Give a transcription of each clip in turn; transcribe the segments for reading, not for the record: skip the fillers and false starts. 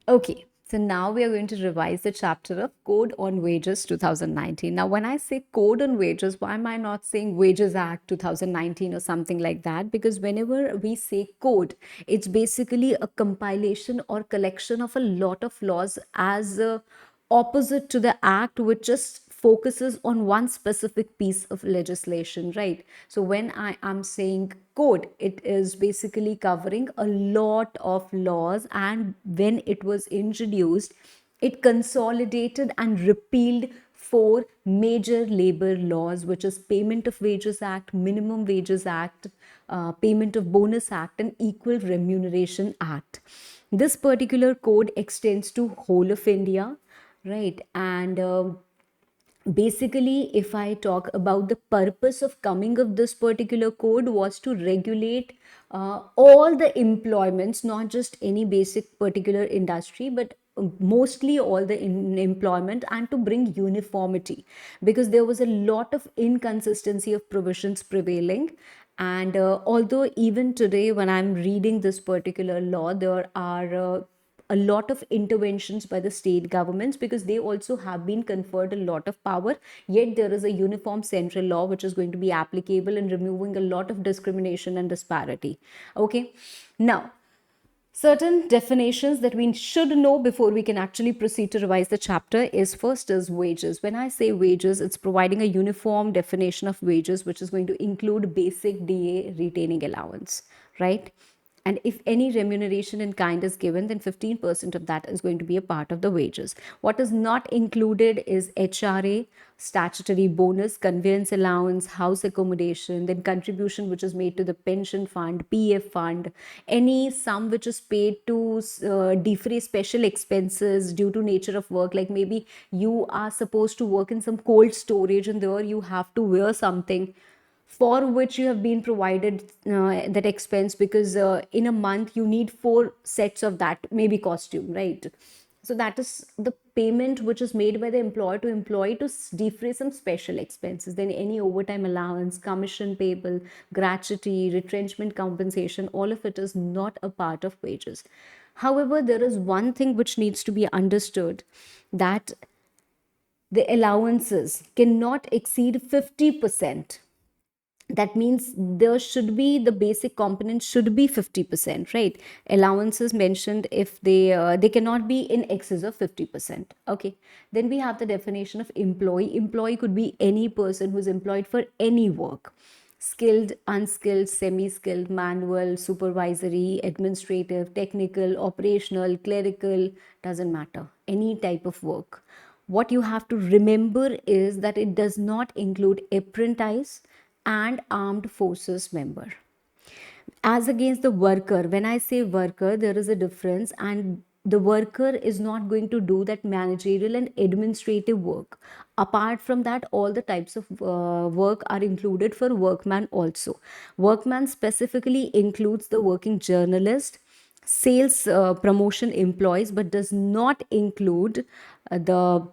Okay, so now we are going to revise the chapter of Code on Wages 2019. Now, when I say Code on Wages, why am I not saying Wages Act 2019 or something like that? Because whenever we say code, it's basically a compilation or collection of a lot of laws as a opposite to the act, which just focuses on one specific piece of legislation, right? So when I am saying code, it is basically covering a lot of laws, and when it was introduced, it consolidated and repealed four major labor laws, which is Payment of Wages Act, Minimum Wages Act, Payment of Bonus Act, and Equal Remuneration Act. This particular code extends to whole of India, right? And basically, if I talk about the purpose of coming of this particular code, was to regulate all the employments, not just any basic particular industry, but mostly all the employment, and to bring uniformity, because there was a lot of inconsistency of provisions prevailing. And although even today when I'm reading this particular law, there are a lot of interventions by the state governments, because they also have been conferred a lot of power, yet there is a uniform central law which is going to be applicable in removing a lot of discrimination and disparity. Okay, now certain definitions that we should know before we can actually proceed to revise the chapter is, first is wages. When I say wages, it's providing a uniform definition of wages, which is going to include basic DA retaining allowance, right? And if any remuneration in kind is given, then 15% of that is going to be a part of the wages. What is not included is HRA, statutory bonus, conveyance allowance, house accommodation, then contribution which is made to the pension fund, PF fund, any sum which is paid to defray special expenses due to nature of work, like maybe you are supposed to work in some cold storage and there you have to wear something for which you have been provided that expense, because in a month you need four sets of that, maybe costume, right? So that is the payment which is made by the employer to employee to defray some special expenses. Then any overtime allowance, commission payable, gratuity, retrenchment compensation, all of it is not a part of wages. However, there is one thing which needs to be understood, that the allowances cannot exceed 50%. That means there should be, the basic component should be 50%, right? Allowances mentioned, if they cannot be in excess of 50%. Okay, then we have the definition of employee. Employee could be any person who's employed for any work: skilled, unskilled, semi-skilled, manual, supervisory, administrative, technical, operational, clerical, doesn't matter, any type of work. What you have to remember is that it does not include apprentice and armed forces member. As against the worker, when I say worker, there is a difference, and the worker is not going to do that managerial and administrative work. Apart from that, all the types of work are included for workman also. Workman specifically includes the working journalist, sales promotion employees, but does not include the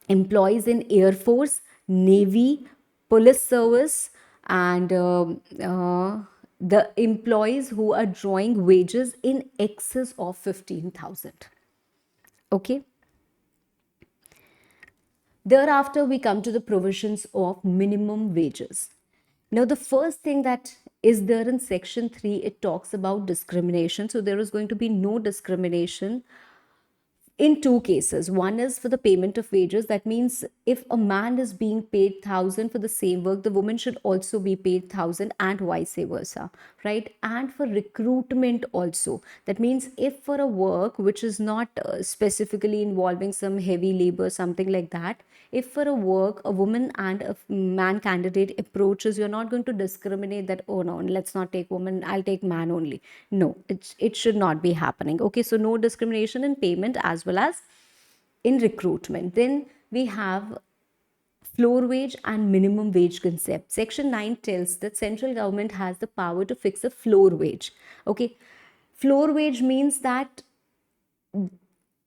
employees in Air Force, Navy, Police Service, and the employees who are drawing wages in excess of 15,000. Okay. Thereafter, we come to the provisions of minimum wages. Now, the first thing that is there in section 3, it talks about discrimination. So, there is going to be no discrimination in two cases. One is for the payment of wages. That means if a man is being paid 1,000 for the same work, the woman should also be paid 1,000, and vice versa, right? And for recruitment also, that means if for a work which is not specifically involving some heavy labor, something like that, if for a work a woman and a man candidate approaches, you're not going to discriminate that, oh no, let's not take woman, I'll take man only. No, it should not be happening. Okay, so no discrimination in payment as well as in recruitment. Then we have floor wage and minimum wage concept. Section 9 tells that central government has the power to fix a floor wage. Okay, floor wage means that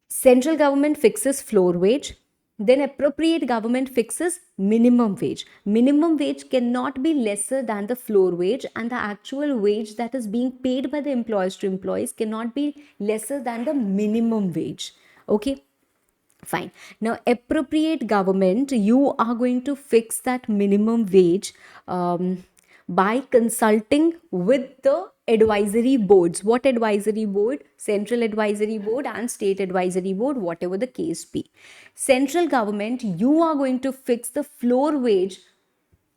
central government fixes floor wage, Then appropriate government fixes minimum wage. Minimum wage cannot be lesser than the floor wage, and the actual wage that is being paid by the employers to employees cannot be lesser than the minimum wage. Okay, fine. Now, appropriate government, you are going to fix that minimum wage by consulting with the advisory boards. What advisory board? Central advisory board and state advisory board, whatever the case be. Central government, you are going to fix the floor wage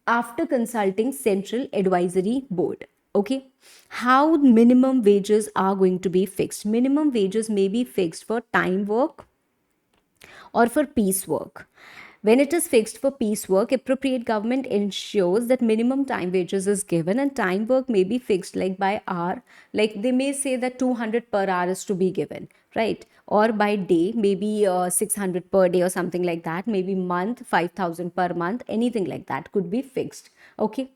after consulting central advisory board. Okay, how minimum wages are going to be fixed? Minimum wages may be fixed for time work or for piecework. When it is fixed for piecework, appropriate government ensures that minimum time wages is given, and time work may be fixed like by hour. Like they may say that 200 per hour is to be given, right? Or by day, maybe 600 per day or something like that. Maybe month, 5,000 per month, anything like that could be fixed. Okay.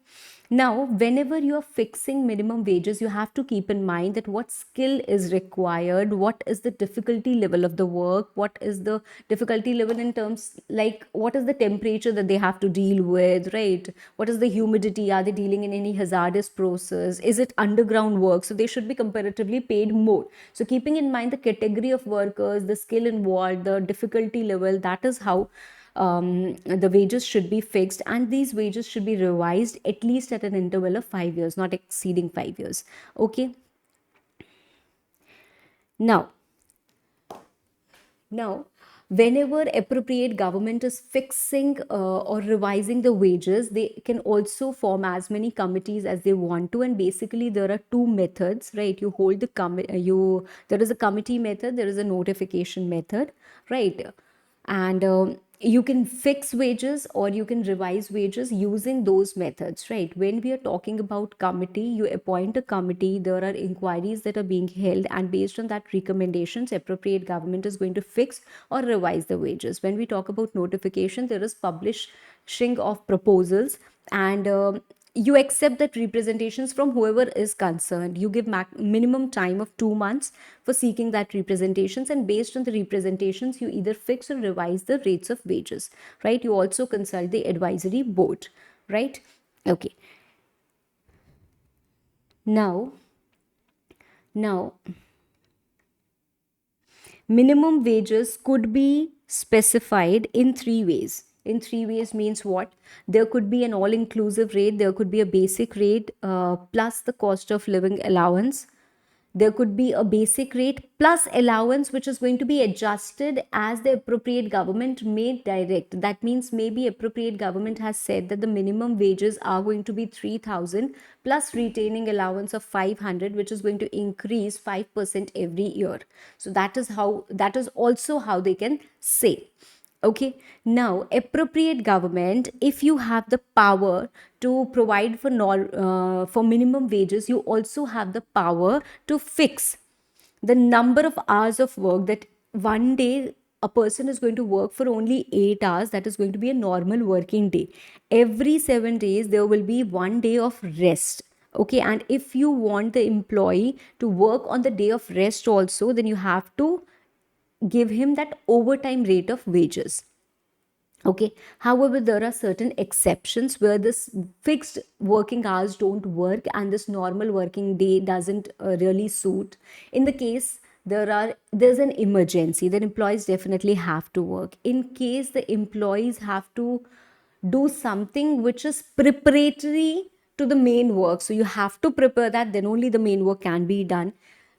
Now, whenever you are fixing minimum wages, you have to keep in mind that what skill is required, what is the difficulty level of the work, what is the difficulty level in terms like what is the temperature that they have to deal with, right? What is the humidity? Are they dealing in any hazardous process? Is it underground work? So they should be comparatively paid more. So keeping in mind the category of workers, the skill involved, the difficulty level, that is how the wages should be fixed, and these wages should be revised at least at an interval of 5 years, not exceeding 5 years. Okay, now now whenever appropriate government is fixing or revising the wages, they can also form as many committees as they want to, and basically there are two methods, right? You hold the you there is a committee method, there is a notification method, right? And you can fix wages or you can revise wages using those methods, right? When we are talking about committee, you appoint a committee, there are inquiries that are being held, and based on that recommendations, appropriate government is going to fix or revise the wages. When we talk about notification, there is publishing of proposals, and you accept that representations from whoever is concerned. You give minimum time of 2 months for seeking that representations, and based on the representations you either fix or revise the rates of wages, right? You also consult the advisory board, right? Okay, now now minimum wages could be specified in three ways. In three ways means what? There could be an all inclusive rate, there could be a basic rate plus the cost of living allowance, there could be a basic rate plus allowance, which is going to be adjusted as the appropriate government may direct. That means maybe appropriate government has said that the minimum wages are going to be 3,000 plus retaining allowance of 500, which is going to increase 5% every year. So that is also how they can say. Okay, now appropriate government, if you have the power to provide for minimum wages, you also have the power to fix the number of hours of work. That one day a person is going to work for only 8 hours, that is going to be a normal working day. Every 7 days there will be one day of rest. Okay, and if you want the employee to work on the day of rest also, then you have to give him that overtime rate of wages. Okay, however, there are certain exceptions where this fixed working hours don't work and this normal working day doesn't really suit. In the case there's an emergency, then employees definitely have to work. In case the employees have to do something which is preparatory to the main work, so you have to prepare that, then only the main work can be done.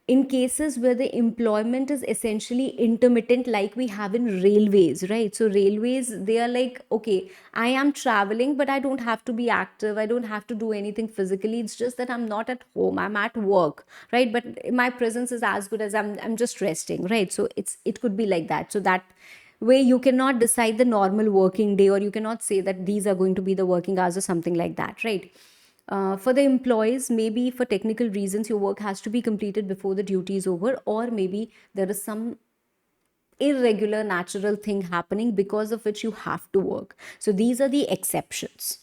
In cases where the employment is essentially intermittent, like we have in railways, right? So railways, they are like, okay, I am traveling but I don't have to be active, I don't have to do anything physically, it's just that I'm not at home, I'm at work, right? But my presence is as good as I'm just resting, right? So it could be like that. So that way you cannot decide the normal working day, or you cannot say that these are going to be the working hours or something like that, right? For the employees, maybe for technical reasons, your work has to be completed before the duty is over, or maybe there is some irregular natural thing happening because of which you have to work. So these are the exceptions.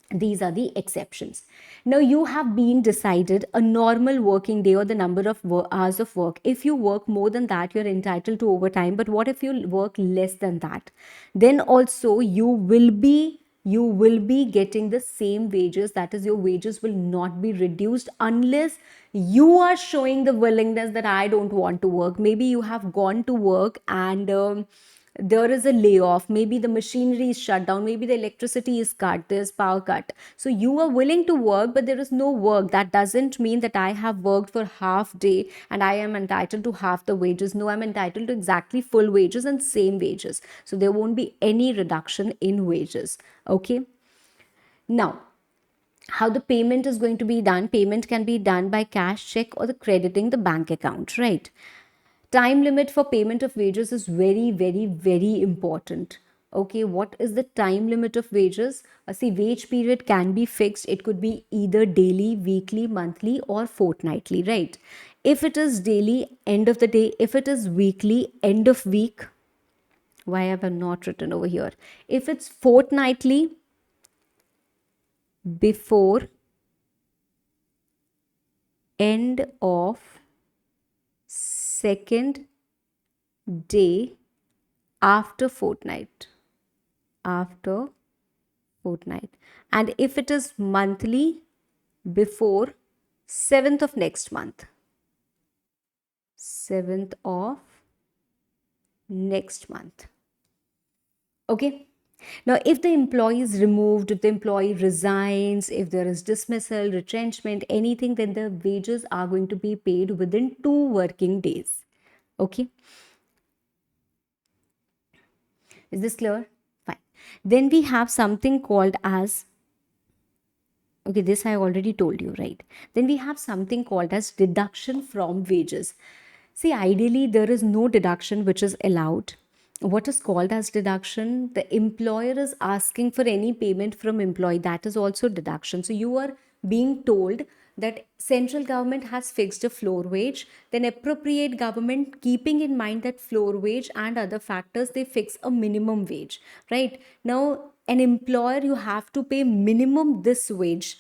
These are the exceptions. Now you have been decided a normal working day or the number of hours of work. If you work more than that, you're entitled to overtime. But what if you work less than that? Then also you will be getting the same wages. That is, your wages will not be reduced unless you are showing the willingness that I don't want to work. Maybe you have gone to work and there is a layoff, maybe the machinery is shut down, maybe the electricity is cut, there's power cut, so you are willing to work but there is no work. That doesn't mean that I have worked for half day and I am entitled to half the wages. No, I'm entitled to exactly full wages and same wages, so there won't be any reduction in wages. Okay, now how the payment is going to be done. Payment can be done by cash, check, or the crediting the bank account, right? Time limit for payment of wages is very, very, very important. Okay, what is the time limit of wages? See, wage period can be fixed. It could be either daily, weekly, monthly, or fortnightly, right? If it is daily, end of the day. If it is weekly, end of week. Why have I not written over here? If it's fortnightly, before end of second day after fortnight. After fortnight. And if it is monthly, before 7th of next month. 7th of next month. Okay. Now, if the employee is removed, if the employee resigns, if there is dismissal, retrenchment, anything, then the wages are going to be paid within 2 working days. Okay. Is this clear? Fine. Then we have something called as, okay, this I already told you, right? Then we have something called as deduction from wages. See, ideally, there is no deduction which is allowed. What is called as deduction? The employer is asking for any payment from employee. That is also deduction. So you are being told that central government has fixed a floor wage, then appropriate government, keeping in mind that floor wage and other factors, they fix a minimum wage, right? Now, an employer, you have to pay minimum this wage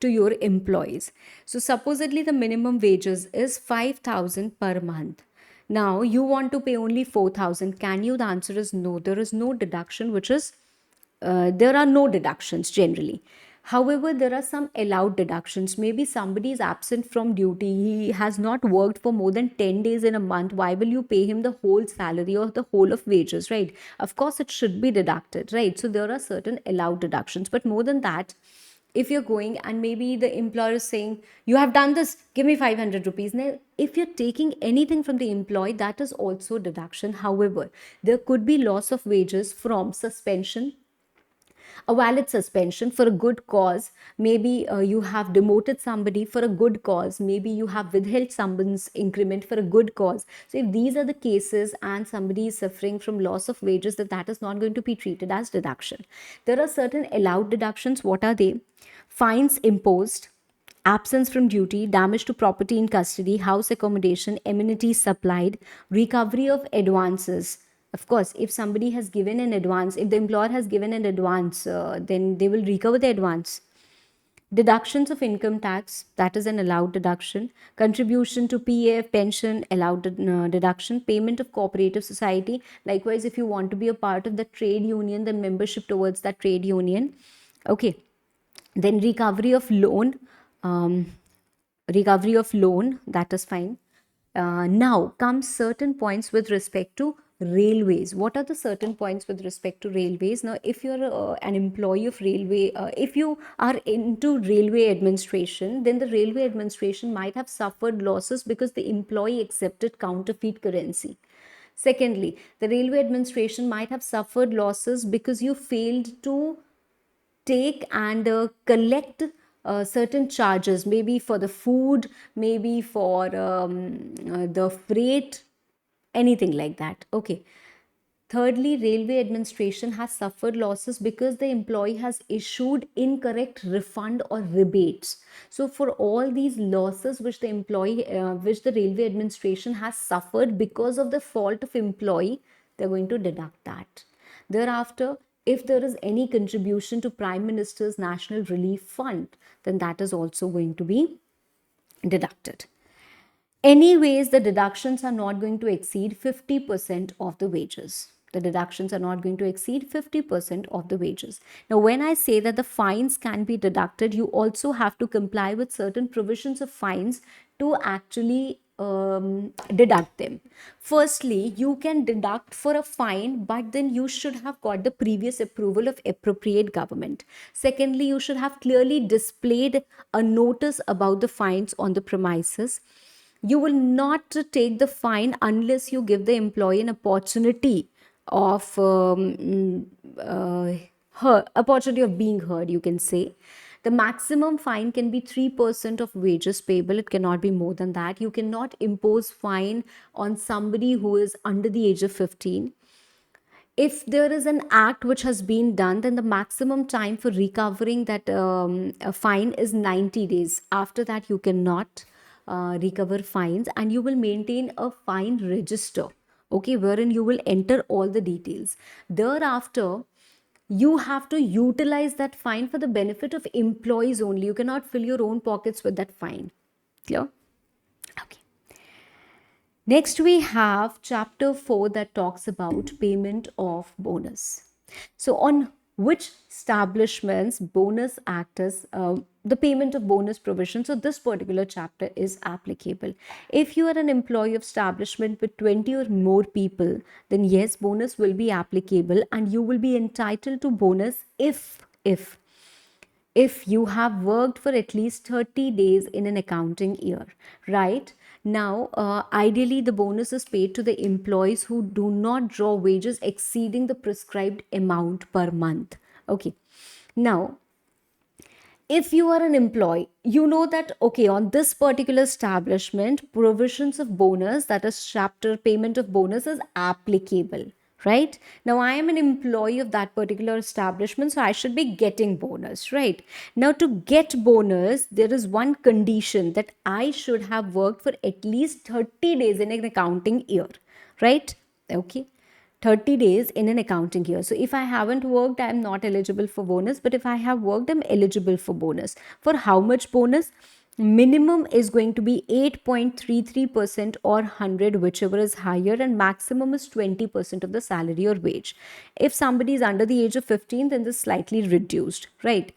to your employees. So supposedly the minimum wages is 5,000 per month. Now you want to pay only 4,000. Can you? The answer is no. There is no deduction, which is there are no deductions generally. However, there are some allowed deductions. Maybe somebody is absent from duty. He has not worked for more than 10 days in a month. Why will you pay him the whole salary or the whole of wages, right? Of course, it should be deducted, right? So there are certain allowed deductions. But more than that, if you're going and maybe the employer is saying, you have done this, give me 500 rupees. Now, if you're taking anything from the employee, that is also deduction. However, there could be loss of wages from suspension, a valid suspension for a good cause. Maybe you have demoted somebody for a good cause. Maybe you have withheld someone's increment for a good cause. So if these are the cases and somebody is suffering from loss of wages, that is not going to be treated as deduction. There are certain allowed deductions. What are they? Fines imposed, absence from duty, damage to property in custody, house accommodation, amenities supplied, recovery of advances. Of course, if somebody has given an advance, if the employer has given an advance, then they will recover the advance. Deductions of income tax, that is an allowed deduction. Contribution to PF, pension, allowed deduction. Payment of cooperative society. Likewise, if you want to be a part of the trade union, then membership towards that trade union. Okay. Then recovery of loan, that is fine. Now comes certain points with respect to railways. What are the certain points with respect to railways? Now, if you're an employee of railway, if you are into railway administration, then the railway administration might have suffered losses because the employee accepted counterfeit currency. Secondly, the railway administration might have suffered losses because you failed to take and collect certain charges, maybe for the food, maybe for the freight, anything like that. Okay. Thirdly, railway administration has suffered losses because the employee has issued incorrect refund or rebates. So for all these losses which the employee, which the railway administration has suffered because of the fault of employee, they're going to deduct that. Thereafter, if there is any contribution to Prime Minister's National Relief Fund, then that is also going to be deducted. Anyways, the deductions are not going to exceed 50% of the wages. The deductions are not going to exceed 50% of the wages. Now, when I say that the fines can be deducted, you also have to comply with certain provisions of fines to actually deduct them. Firstly, you can deduct for a fine, but then you should have got the previous approval of appropriate government. Secondly, you should have clearly displayed a notice about the fines on the premises. You will not take the fine unless you give the employee an opportunity of opportunity of being heard, you can say. The maximum fine can be 3% of wages payable. It cannot be more than that. You cannot impose fine on somebody who is under the age of 15. If there is an act which has been done, then the maximum time for recovering that a fine is 90 days. After that, you cannot recover fines, and you will maintain a fine register, okay, wherein you will enter all the details. Thereafter, you have to utilize that fine for the benefit of employees only. You cannot fill your own pockets with that fine. Clear? Okay. Next, we have chapter 4 that talks about payment of bonus. So, on which establishments bonus act as the payment of bonus provision? So, this particular chapter is applicable. If you are an employee of establishment with 20 or more people, then yes, bonus will be applicable, and you will be entitled to bonus if you have worked for at least 30 days in an accounting year, right? Now, ideally, the bonus is paid to the employees who do not draw wages exceeding the prescribed amount per month. Okay. Now, if you are an employee, you know that, okay, on this particular establishment, provisions of bonus, that is chapter payment of bonus, is applicable, right? Now, I am an employee of that particular establishment, so I should be getting bonus, right? Now, to get bonus, there is one condition, that I should have worked for at least 30 days in an accounting year, right? Okay. 30 days in an accounting year. So if I haven't worked, I'm not eligible for bonus. But if I have worked, I'm eligible for bonus. For how much bonus? Minimum is going to be 8.33% or 100, whichever is higher, and maximum is 20% of the salary or wage. If somebody is under the age of 15, then this is slightly reduced, right?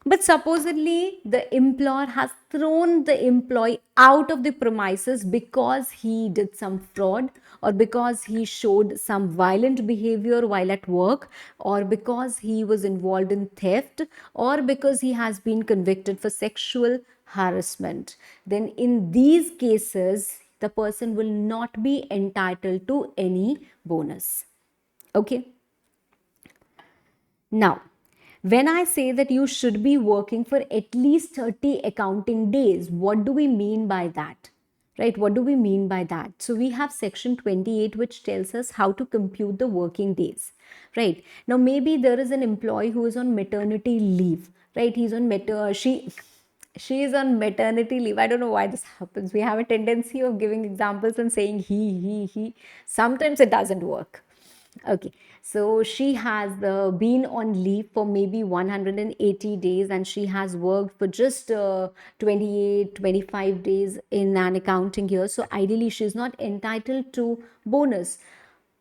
But supposedly the employer has thrown the employee out of the premises because he did some fraud, or because he showed some violent behavior while at work, or because he was involved in theft, or because he has been convicted for sexual harassment. Then in these cases, the person will not be entitled to any bonus. Okay. Now, when I say that you should be working for at least 30 accounting days, what do we mean by that? Right? What do we mean by that? So we have section 28, which tells us how to compute the working days. Right? Now, maybe there is an employee who is on maternity leave. Right? He's on she is on maternity leave. I don't know why this happens. We have a tendency of giving examples and saying he. Sometimes it doesn't work. Okay, so she has been on leave for maybe 180 days, and she has worked for just 28, 25 days in an accounting year. So ideally, she's not entitled to bonus.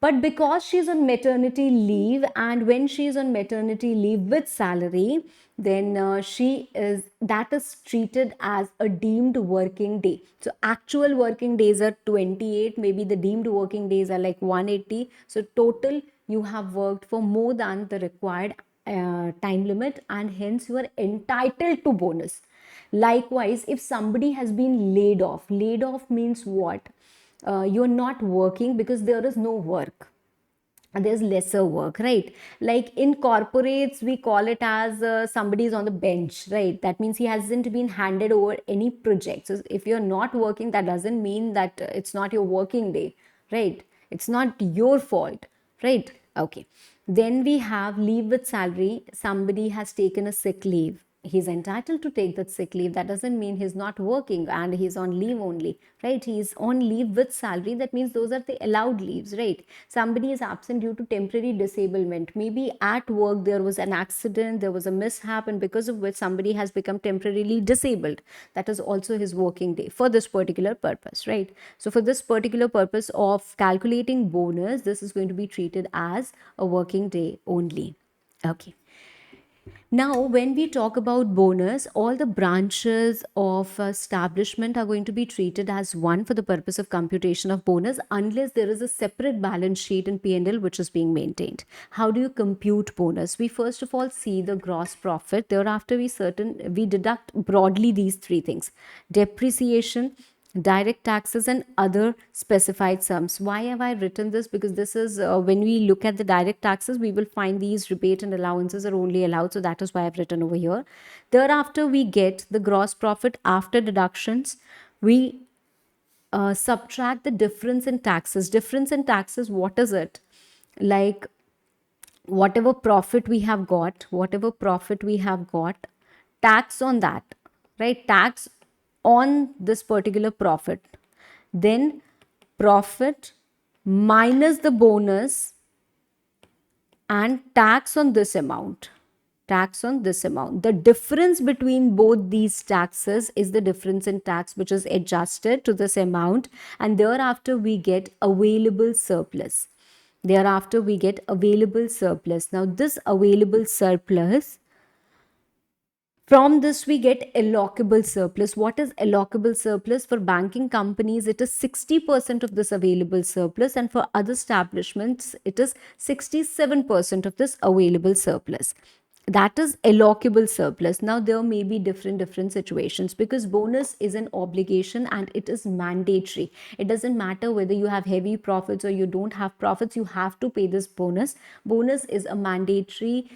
But because she's on maternity leave, and when she's on maternity leave with salary, then that is treated as a deemed working day. So actual working days are 28, maybe the deemed working days are like 180. So total, you have worked for more than the required time limit, and hence you are entitled to bonus. Likewise, if somebody has been laid off means what? You're not working because there is no work, there's lesser work, right? Like in corporates, we call it as somebody is on the bench, right? That means he hasn't been handed over any project. So if you're not working, that doesn't mean that it's not your working day, right? It's not your fault, right? Okay. Then we have leave with salary. Somebody has taken a sick leave, he's entitled to take that sick leave. That doesn't mean he's not working and he's on leave only, right? He's on leave with salary. That means those are the allowed leaves, right? Somebody is absent due to temporary disablement. Maybe at work there was an accident, there was a mishap, and because of which somebody has become temporarily disabled. That is also his working day for this particular purpose, right? So for this particular purpose of calculating bonus, this is going to be treated as a working day only. Okay. Now, when we talk about bonus, all the branches of establishment are going to be treated as one for the purpose of computation of bonus, unless there is a separate balance sheet in P&L which is being maintained. How do you compute bonus? We first of all see the gross profit. Thereafter, we deduct broadly these three things: depreciation, direct taxes, and other specified sums. Why have I written this? Because this is when we look at the direct taxes, we will find these rebate and allowances are only allowed, so that is why I've written over here. Thereafter, we get the gross profit after deductions. We subtract the difference in taxes. Difference in taxes, what is it? Like, whatever profit we have got, tax on that, right? Tax on this particular profit. Then profit minus the bonus and tax on this amount. Tax on this amount. The difference between both these taxes is the difference in tax which is adjusted to this amount, and thereafter we get available surplus. Thereafter we get available surplus. Now this available surplus, from this we get allocable surplus. What is allocable surplus? For banking companies it is 60% of this available surplus, and for other establishments it is 67% of this available surplus. That is allocable surplus. Now there may be different situations, because bonus is an obligation and it is mandatory. It doesn't matter whether you have heavy profits or you don't have profits, you have to pay this bonus. Bonus is a mandatory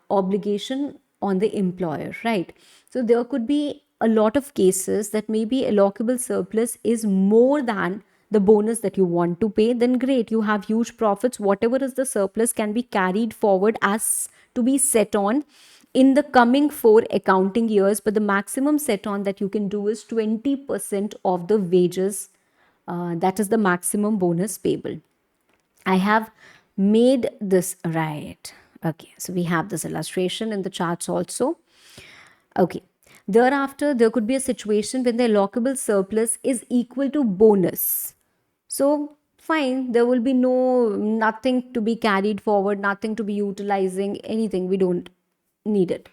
obligation on the employer, right? So there could be a lot of cases that maybe allocable surplus is more than the bonus that you want to pay. Then great, you have huge profits. Whatever is the surplus can be carried forward as to be set on in the coming 4 accounting years, but the maximum set on that you can do is 20% of the wages. That is the maximum bonus payable. I have made this right. Okay, so we have this illustration in the charts also. Okay. Thereafter, there could be a situation when the allocable surplus is equal to bonus. So, fine, there will be nothing to be carried forward, nothing to be utilizing, anything. We don't need it.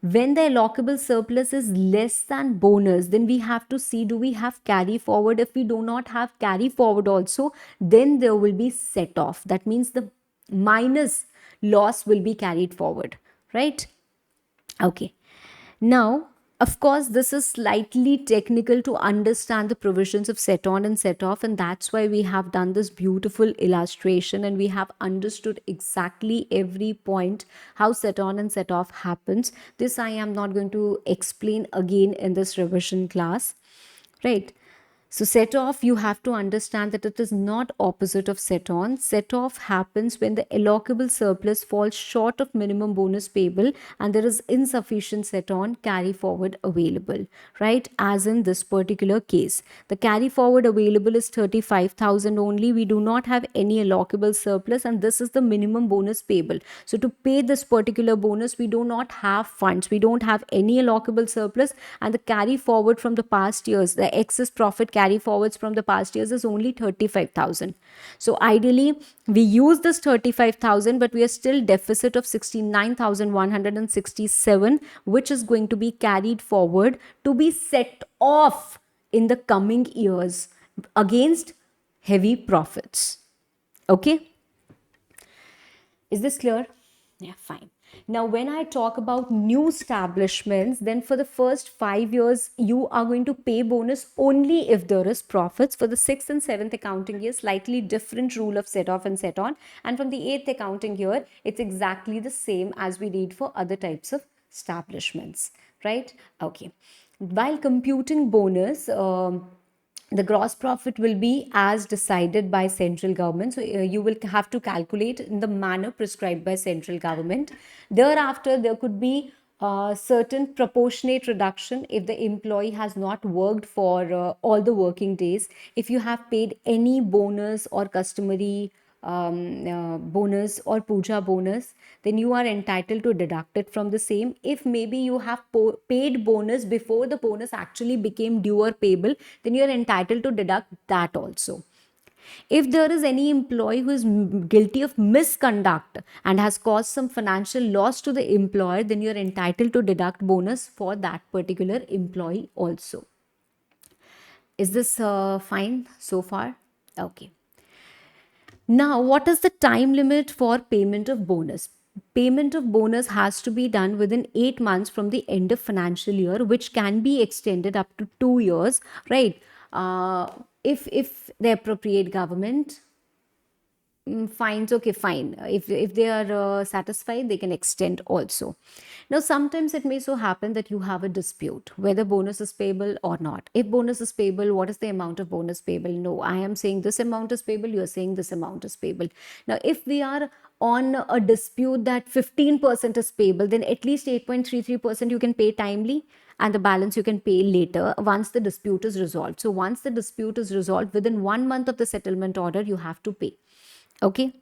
When the allocable surplus is less than bonus, then we have to see, do we have carry forward? If we do not have carry forward also, then there will be set off. That means the minus loss will be carried forward, right? Okay. Now, of course, this is slightly technical to understand the provisions of set on and set off, and that's why we have done this beautiful illustration and we have understood exactly every point how set on and set off happens. This I am not going to explain again in this revision class, right? So set off, you have to understand that it is not opposite of set on. Set off happens when the allocable surplus falls short of minimum bonus payable and there is insufficient set on carry forward available, right? As in this particular case, the carry forward available is 35,000 only. We do not have any allocable surplus and this is the minimum bonus payable. So to pay this particular bonus, we do not have funds. We don't have any allocable surplus, and the carry forward from the past years, the excess profit carry forwards from the past years is only 35,000. So ideally we use this 35,000, but we are still deficit of 69,167, which is going to be carried forward to be set off in the coming years against heavy profits. Okay, is this clear? Yeah, fine. Now, when I talk about new establishments, then for the first 5 years, you are going to pay bonus only if there is profits. For the 6th and 7th accounting year, slightly different rule of set off and set on. And from the 8th accounting year, it's exactly the same as we read for other types of establishments, right? Okay. While computing bonus, the gross profit will be as decided by central government. So you will have to calculate in the manner prescribed by central government. Thereafter, there could be certain proportionate reduction if the employee has not worked for all the working days. If you have paid any bonus or customary bonus or puja bonus, then you are entitled to deduct it from the same. If maybe you have paid bonus before the bonus actually became due or payable, then you are entitled to deduct that also. If there is any employee who is guilty of misconduct and has caused some financial loss to the employer, then you are entitled to deduct bonus for that particular employee also. Is this fine so far? Okay. Now, what is the time limit for payment of bonus? Payment of bonus has to be done within 8 months from the end of financial year, which can be extended up to 2 years, right? If the appropriate government fines, okay, fine. If they are satisfied, they can extend also. Now, sometimes it may so happen that you have a dispute whether bonus is payable or not. If bonus is payable, what is the amount of bonus payable? No, I am saying this amount is payable, you are saying this amount is payable. Now, if we are on a dispute that 15% is payable, then at least 8.33% you can pay timely, and the balance you can pay later once the dispute is resolved. So once the dispute is resolved, within 1 month of the settlement order, you have to pay. Okay.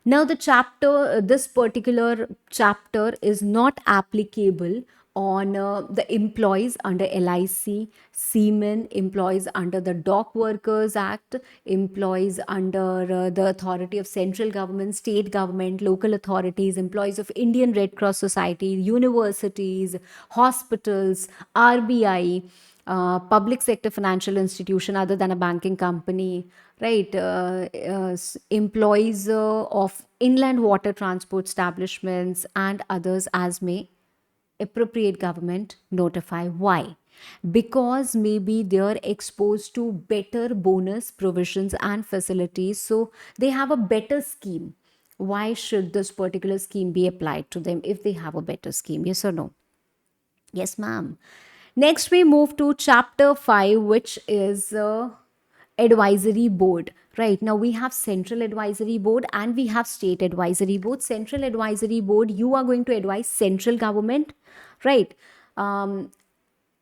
Now, this particular chapter is not applicable on the employees under LIC, seamen, employees under the Dock Workers Act, employees under the authority of central government, state government, local authorities, employees of Indian Red Cross Society, universities, hospitals, RBI, public sector financial institution other than a banking company, right? Employees of inland water transport establishments and others as may appropriate government notify. Why? Because maybe they are exposed to better bonus provisions and facilities, so they have a better scheme. Why should this particular scheme be applied to them if they have a better scheme? Yes or no? Yes, ma'am. Next, we move to chapter 5, which is advisory board. Right now, we have central advisory board and we have state advisory board. Central advisory board, you are going to advise central government, right?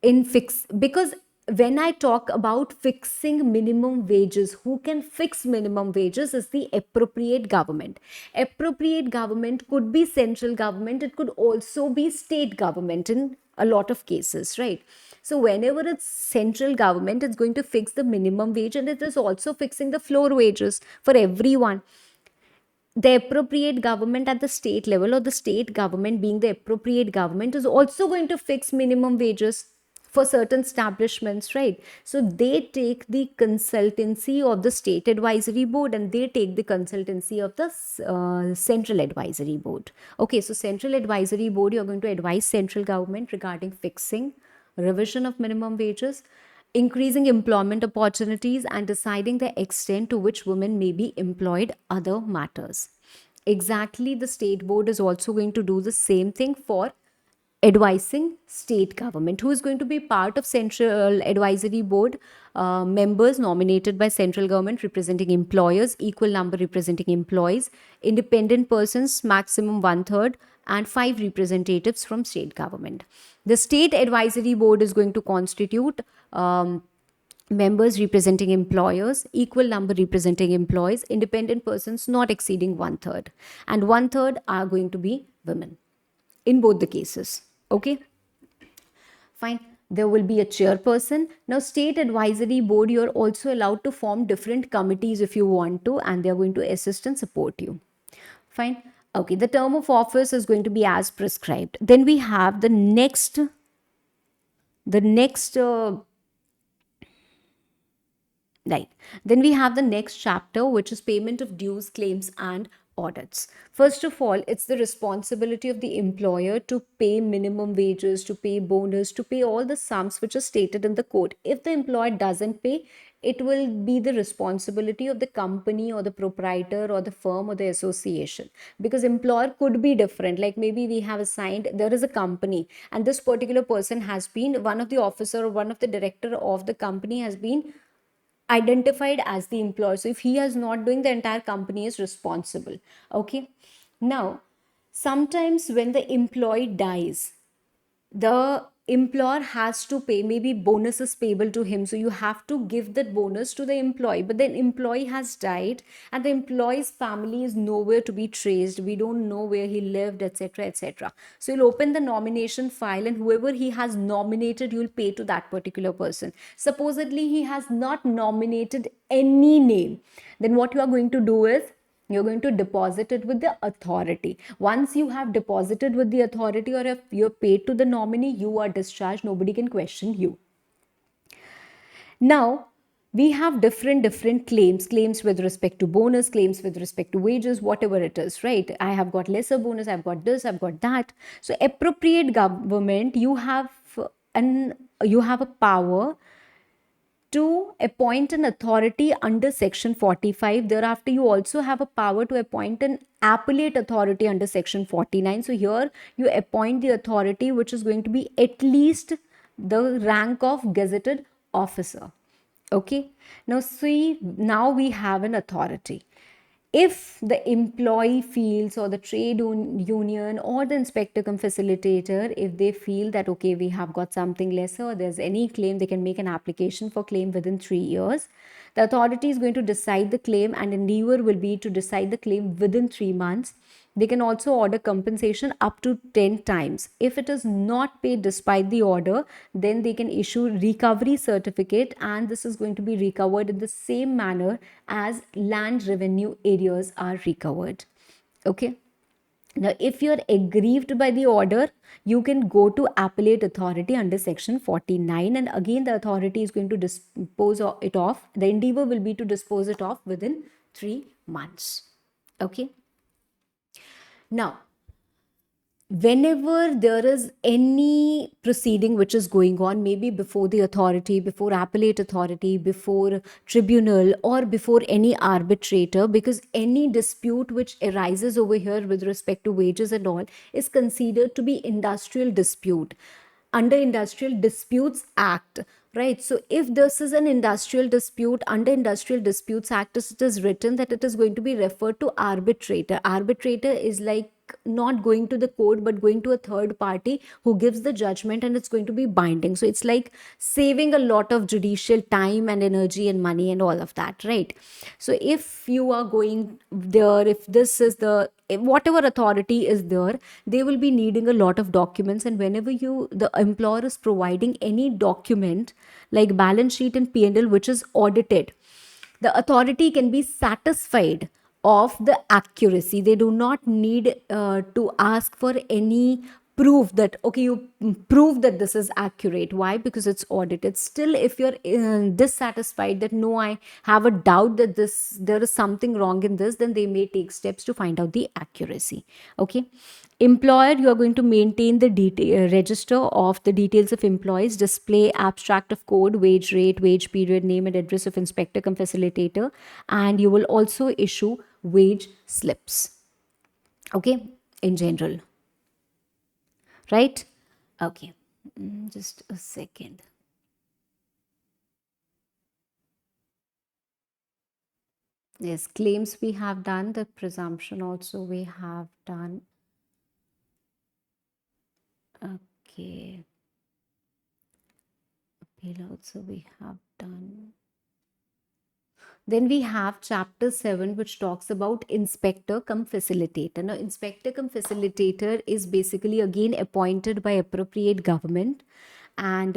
In fix, because when I talk about fixing minimum wages, who can fix minimum wages is the appropriate government. Appropriate government could be central government, it could also be state government in a lot of cases, right? So whenever it's central government, it's going to fix the minimum wage, and it is also fixing the floor wages for everyone. The appropriate government at the state level, or the state government being the appropriate government, is also going to fix minimum wages for certain establishments, right? So they take the consultancy of the state advisory board and they take the consultancy of the central advisory board. Okay, so central advisory board, you're going to advise central government regarding fixing revision of minimum wages, increasing employment opportunities, and deciding the extent to which women may be employed, other matters. Exactly, the state board is also going to do the same thing for advising state government. Who is going to be part of central advisory board? Members nominated by central government representing employers, equal number representing employees, independent persons maximum one third, and 5 representatives from state government. The state advisory board is going to constitute members representing employers, equal number representing employees, independent persons not exceeding one third, and one third are going to be women in both the cases. Okay, fine. There will be a chairperson. Now, state advisory board, you're also allowed to form different committees if you want to, and they're going to assist and support you. Fine. Okay, the term of office is going to be as prescribed. Then we have the next right. Then we have the next chapter, which is payment of dues, claims, and audits. First of all, it's the responsibility of the employer to pay minimum wages, to pay bonus, to pay all the sums which are stated in the code. If the employer doesn't pay, it will be the responsibility of the company or the proprietor or the firm or the association, because employer could be different. Like maybe we have assigned, there is a company, and this particular person has been, one of the officer or one of the director of the company has been identified as the employer. So if he is not doing, the entire company is responsible. Okay. Now, sometimes when the employee dies, the employer has to pay, maybe bonus is payable to him, so you have to give that bonus to the employee, but then employee has died and the employee's family is nowhere to be traced, we don't know where he lived, etc., etc. So you'll open the nomination file, and whoever he has nominated, you'll pay to that particular person. Supposedly he has not nominated any name, then what you are going to do is you're going to deposit it with the authority. Once you have deposited with the authority, or if you're paid to the nominee, you are discharged, nobody can question you. Now we have different claims with respect to bonus, claims with respect to wages, whatever it is, right? I have got lesser bonus, I've got this, I've got that. So appropriate government, an you have a power to appoint an authority under section 45. Thereafter you also have a power to appoint an appellate authority under section 49. So here you appoint the authority which is going to be at least the rank of gazetted officer. Okay, now see, now we have an authority. If the employee feels, or the union or the inspector cum facilitator, if they feel that okay, we have got something lesser, or there's any claim, they can make an application for claim within 3 years. The authority is going to decide the claim, and endeavor will be to decide the claim within 3 months. They can also order compensation up to 10 times. If it is not paid despite the order, then they can issue recovery certificate, and this is going to be recovered in the same manner as land revenue areas are recovered. Okay. Now, if you're aggrieved by the order, you can go to appellate authority under section 49, and again the authority is going to dispose of it off. The endeavor will be to dispose it off within 3 months. Okay. Now, whenever there is any proceeding which is going on, maybe before the authority, before appellate authority, before tribunal, or before any arbitrator, because any dispute which arises over here with respect to wages and all is considered to be industrial dispute under Industrial Disputes Act, right? So if this is an industrial dispute, under Industrial Disputes Act, it is written that it is going to be referred to arbitrator. Arbitrator is like not going to the court, but going to a third party who gives the judgment, and it's going to be binding. So it's like saving a lot of judicial time and energy and money and all of that, right? So if you are going there, if this is the whatever authority is there, they will be needing a lot of documents, and whenever the employer is providing any document like balance sheet and P&L which is audited, the authority can be satisfied of the accuracy. They do not need to ask for any proof that okay, you prove that this is accurate. Why? Because it's audited. Still, if you're dissatisfied that no, I have a doubt that there is something wrong in this, then they may take steps to find out the accuracy. Okay. Employer, you are going to maintain the register of the details of employees, display abstract of code, wage rate, wage period, name and address of inspector cum facilitator, and you will also issue wage slips. Okay, in general. Right? Okay, just a second. Yes, claims we have done, the presumption also we have done. Okay. Appeal also we have done. Then we have chapter 7, which talks about inspector cum facilitator. Now, inspector cum facilitator is basically again appointed by appropriate government, and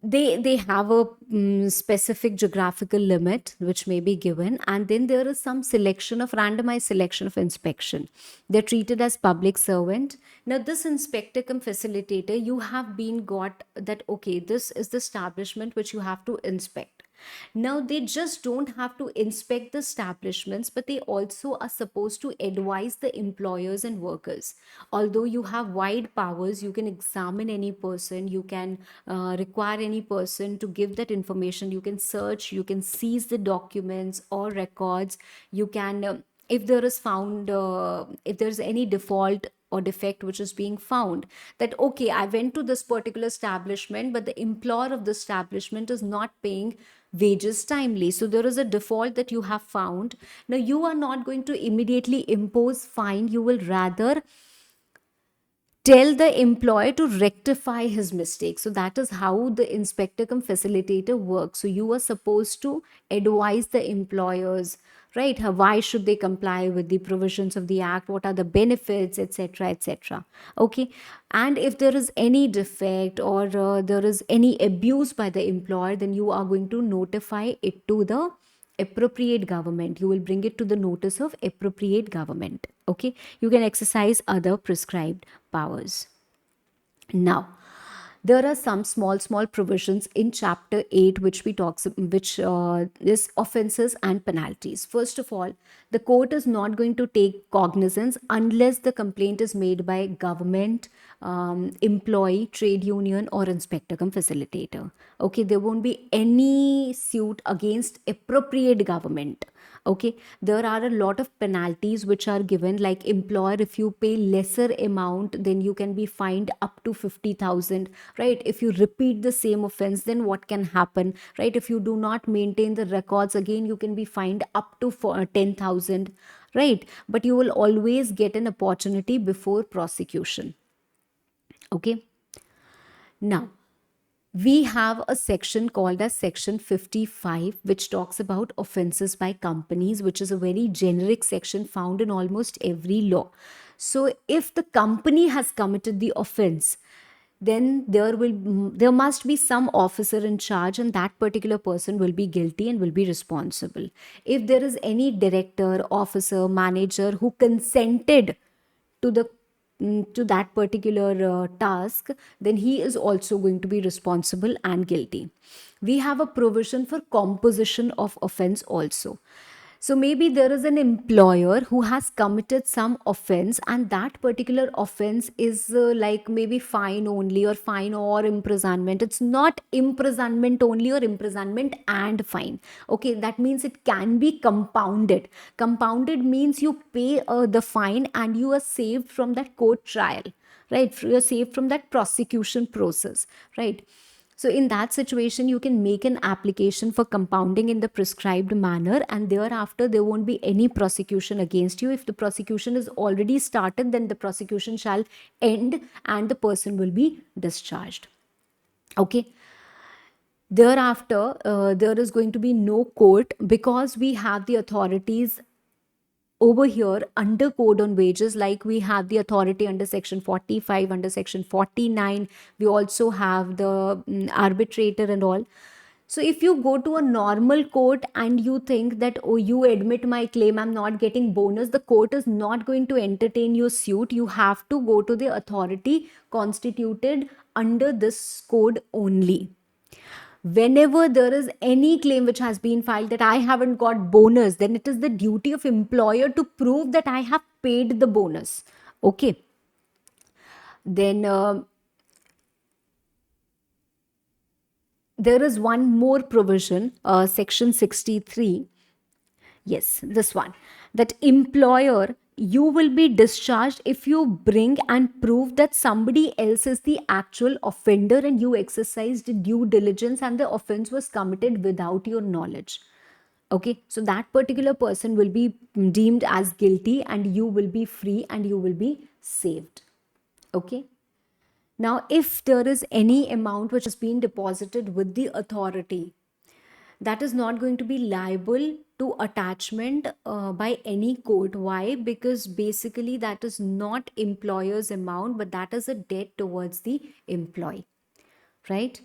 they have a specific geographical limit which may be given, and then there is some selection of randomized selection of inspection. They're treated as public servant. Now this inspector cum facilitator, you have been got that okay, this is the establishment which you have to inspect. Now they just don't have to inspect the establishments, but they also are supposed to advise the employers and workers. Although you have wide powers, you can examine any person, you can require any person to give that information, you can search, you can seize the documents or records, you can if there is found if there's any default or defect which is being found, that okay, I went to this particular establishment, but the employer of the establishment is not paying wages timely. So there is a default that you have found. Now you are not going to immediately impose fine, you will rather tell the employer to rectify his mistake. So that is how the inspector cum facilitator works. So you are supposed to advise the employers, right? Why should they comply with the provisions of the act? What are the benefits, etc., etc. Okay. And if there is any defect, or there is any abuse by the employer, then you are going to notify it to the appropriate government. You will bring it to the notice of appropriate government. Okay, you can exercise other prescribed powers. Now, there are some small provisions in chapter 8 which we talks which is offenses and penalties. First of all, the court is not going to take cognizance unless the complaint is made by government, employee, trade union, or inspector cum facilitator. Okay, there won't be any suit against appropriate government. Okay, there are a lot of penalties which are given, like employer, if you pay lesser amount, then you can be fined up to 50,000, right? If you repeat the same offense, then what can happen, right? If you do not maintain the records, again you can be fined up to 10,000, right? But you will always get an opportunity before prosecution. Okay, now we have a section called as section 55, which talks about offenses by companies, which is a very generic section found in almost every law. So if the company has committed the offense, then there must be some officer in charge, and that particular person will be guilty and will be responsible. If there is any director, officer, manager who consented to the to that particular task, then he is also going to be responsible and guilty. We have a provision for composition of offense also. So maybe there is an employer who has committed some offense, and that particular offense is like maybe fine only, or fine or imprisonment. It's not imprisonment only or imprisonment and fine. Okay, that means it can be compounded. Compounded means you pay the fine and you are saved from that court trial, right? You're saved from that prosecution process, right? So, in that situation, you can make an application for compounding in the prescribed manner, and thereafter, there won't be any prosecution against you. If the prosecution is already started, then the prosecution shall end and the person will be discharged. Okay. Thereafter, there is going to be no court, because we have the authorities over here under code on wages. Like we have the authority under section 45, under section 49, we also have the arbitrator and all. So if you go to a normal court and you think that, oh, you admit my claim, I'm not getting bonus, the court is not going to entertain your suit. You have to go to the authority constituted under this code only. Whenever there is any claim which has been filed that I haven't got bonus, then it is the duty of employer to prove that I have paid the bonus. Okay. Then there is one more provision, section 63. Yes, this one. That employer, you will be discharged if you bring and prove that somebody else is the actual offender and you exercised due diligence and the offense was committed without your knowledge. Okay, so that particular person will be deemed as guilty and you will be free and you will be saved. Okay. Now, if there is any amount which has been deposited with the authority, that is not going to be liable to attachment by any court. Why? Because basically that is not employer's amount, but that is a debt towards the employee, right?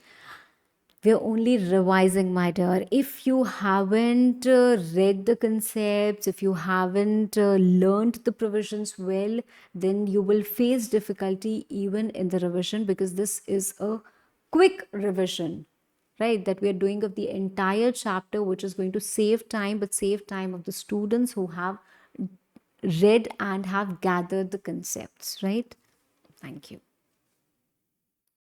We're only revising, my dear. If you haven't read the concepts, if you haven't learned the provisions well, then you will face difficulty even in the revision, because this is a quick revision, right? That we are doing of the entire chapter, which is going to save time, but save time of the students who have read and have gathered the concepts, right? Thank you.